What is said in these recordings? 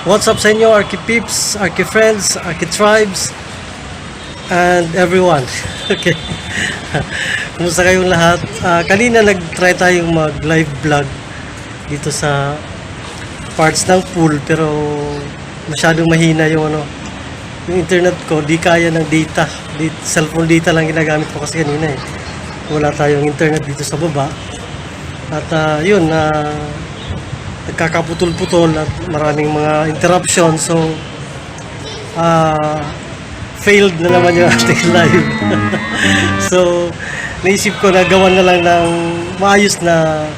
What's up sa inyo, Arky Peeps, Arky Friends, Arky Tribes, and everyone. Okay. Kumusta kayong lahat? Kanina nag-try tayong mag-live vlog dito sa parts ng pool, pero masyadong mahina yung yung internet ko, di kaya ng data. Cellphone data lang ginagamit ko kasi kanina eh. Wala tayong internet dito sa baba. At yun, nagkakaputol-putol at maraming mga interruption. So failed na naman yung ating live. So naisip ko na gawan na lang ng maayos na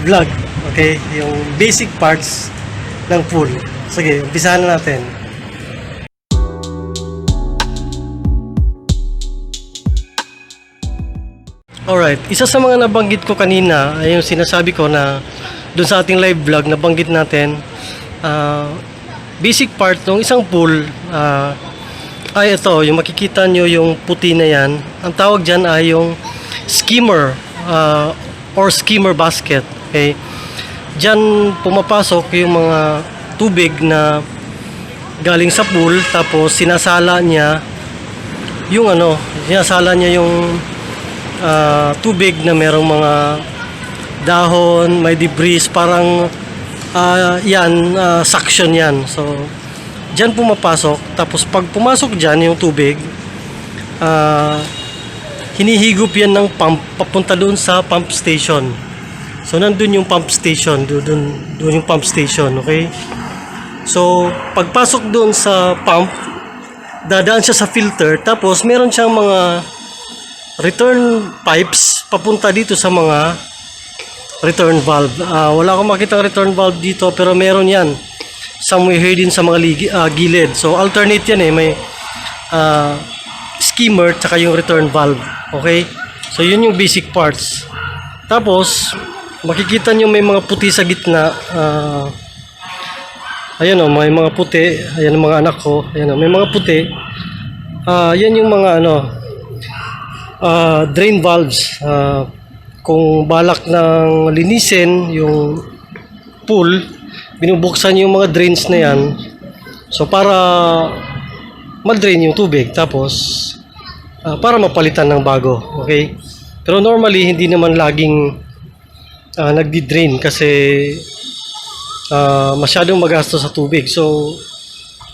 vlog, okay, yung basic parts ng pool. Sige, umpisahan na natin. Alright, isa sa mga nabanggit ko kanina ay yung sinasabi ko na doon sa ating live vlog, nabanggit natin basic part ng isang pool ay ito, yung makikita nyo yung puti na yan. Ang tawag dyan ay yung skimmer or skimmer basket. Okay? Dyan pumapasok yung mga tubig na galing sa pool, tapos sinasala niya yung tubig na merong mga dahon, may debris, parang suction yan. So dyan pumapasok, tapos pag pumasok dyan yung tubig, hinihigop yan ng pump papunta doon sa pump station. So nandun yung pump station, doon yung pump station, okay? So pagpasok doon sa pump, dadaan siya sa filter, tapos meron siyang mga return pipes papunta dito sa mga return valve. Wala akong makita return valve dito, pero meron yan somewhere here din sa mga gilid. So alternate yan eh, may skimmer tsaka yung return valve, okay? So yun yung basic parts. Tapos makikita nyo may mga puti sa gitna. Ayan may mga puti. Ayan ang mga anak ko. Ayan may mga puti. Yan yung mga drain valves. Kung balak ng linisin yung pool, binubuksan yung mga drains na yan. So para mag-drain yung tubig, tapos para mapalitan ng bago, okay? Pero normally hindi naman laging nagdi-drain kasi masyadong magastos sa tubig. So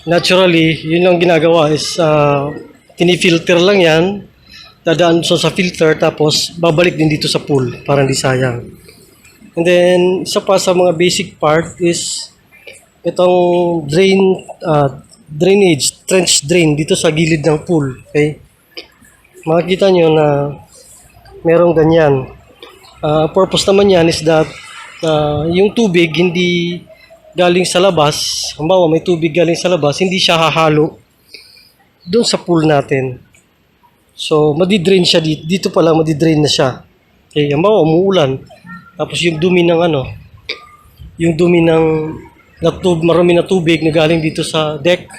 naturally yun lang ginagawa is tinifilter lang yan, dadaan sa filter, tapos babalik din dito sa pool para hindi sayang. And then isa pa sa mga basic part is itong drainage, trench drain dito sa gilid ng pool, okay? Makikita nyo na merong ganyan. Purpose naman yan is that yung tubig hindi galing sa labas. Halimbawa may tubig galing sa labas, hindi siya hahalo doon sa pool natin. So madidrain siya dito pala, madidrain na siya. Okay, halimbawa umuulan, tapos yung dumi ng marami na tubig na galing dito sa deck,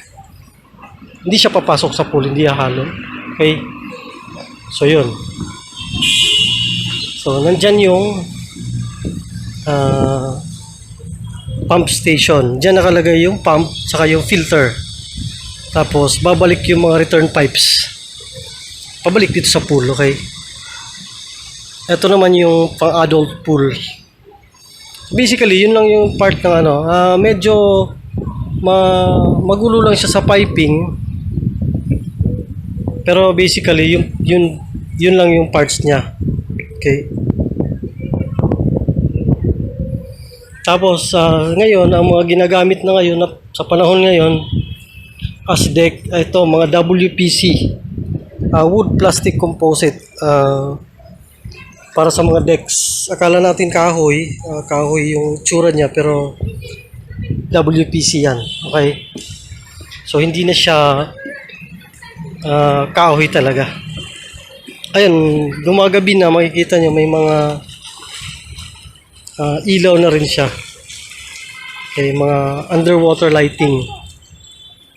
hindi siya papasok sa pool, hindi hahalo. Okay, so yun. So nandyan yung pump station. Diyan nakalagay yung pump saka yung filter. Tapos babalik yung mga return pipes pabalik dito sa pool, okay? Ito naman yung pang-adult pool. Basically, yun lang yung part ng medyo magulo lang siya sa piping. Pero basically, yun lang yung parts niya. Okay? Tapos, ngayon, ang mga ginagamit na ngayon, sa panahon ngayon, as deck, ito, mga WPC. Wood plastic composite para sa mga decks. Akala natin kahoy yung tsura niya, pero WPC yan, okay? So hindi na siya kahoy talaga. Ayun, gumagabi na, makikita nyo may mga ilaw na rin siya, okay? Mga underwater lighting.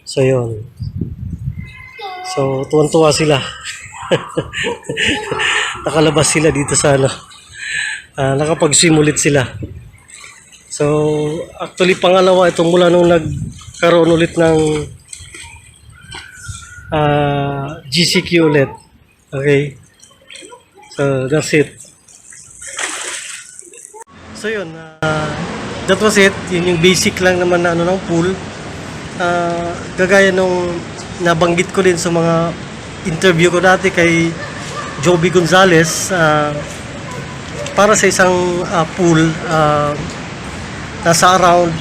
So yun. So, tuwan-tuwa sila. Nakalabas sila dito sa nakapag-swim ulit sila. So, actually pangalawa itong mula nung magkaroon ulit ng GCQ ulit. Okay? So, that's it. So, yun. That was it. Yun yung basic lang naman na ng pool. Kagaya nung nabanggit ko din sa mga interview ko dati kay Joby Gonzalez, para sa isang pool, nasa around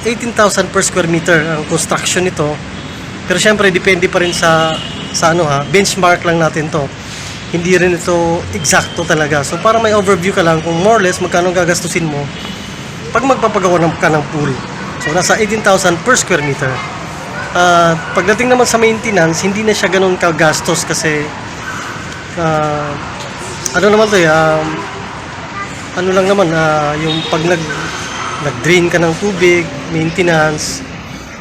18,000 per square meter ang construction nito. Pero syempre depende pa rin sa benchmark lang natin to. Hindi rin ito eksakto talaga. So para may overview ka lang kung more or less magkano gagastusin mo pag magpapagawa ka ng pool. So nasa 18,000 per square meter. Pagdating naman sa maintenance, hindi na siya ganun kagastos kasi ano naman to ano lang naman, yung pag nag-drain ka ng tubig, maintenance,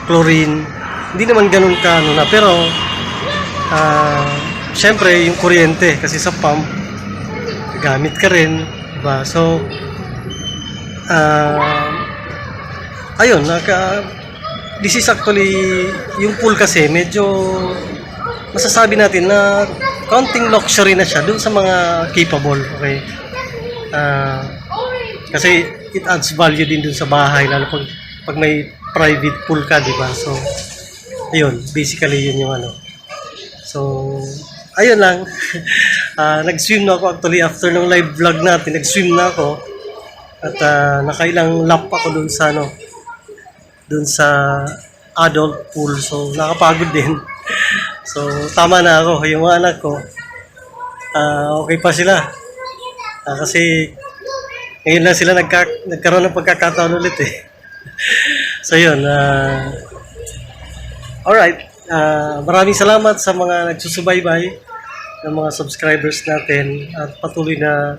chlorine, hindi naman ganun ka na, pero syempre yung kuryente kasi sa pump gamit ka rin, diba? So ayun, this is actually yung pool kasi medyo masasabi natin na konting luxury na siya dun sa mga capable, okay? Kasi it adds value din dun sa bahay lalo pag may private pool ka, di ba? So ayun, basically yun yung so ayun lang. Nag-swim na ako actually after ng live vlog natin, nag-swim na ako at nakailang lap ako dun sa dun sa adult pool, so nakapagod din. So tama na ako, yung mga anak ko okay pa sila. Kasi ngayon lang sila nagkaroon ng pagkakataon ulit So yun, alright, maraming salamat sa mga nagsusubaybay, ng mga subscribers natin at patuloy na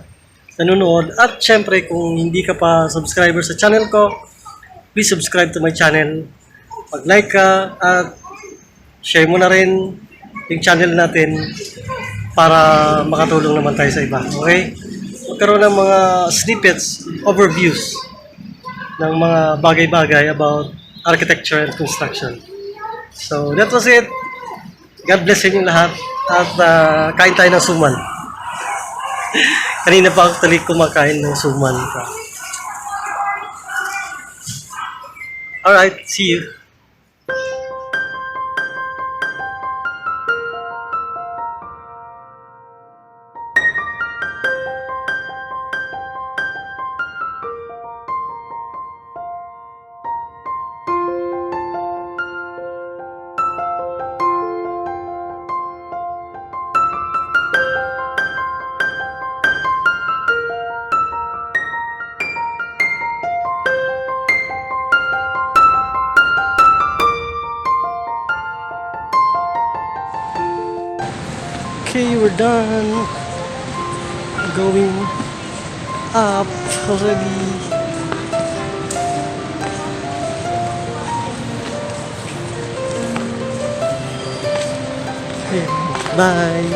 nanonood. At syempre kung hindi ka pa subscriber sa channel ko, please subscribe to my channel, mag-like ka at share mo na rin yung channel natin para makatulong naman tayo sa iba, okay? Magkaroon ng mga snippets, overviews ng mga bagay-bagay about architecture and construction. So that was it. God bless inyo lahat at kain tayo ng suman. Kanina pa actually kumakain ng suman. Alright, see you. Okay, we're done. Going up already. Okay, bye.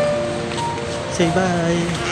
Say bye.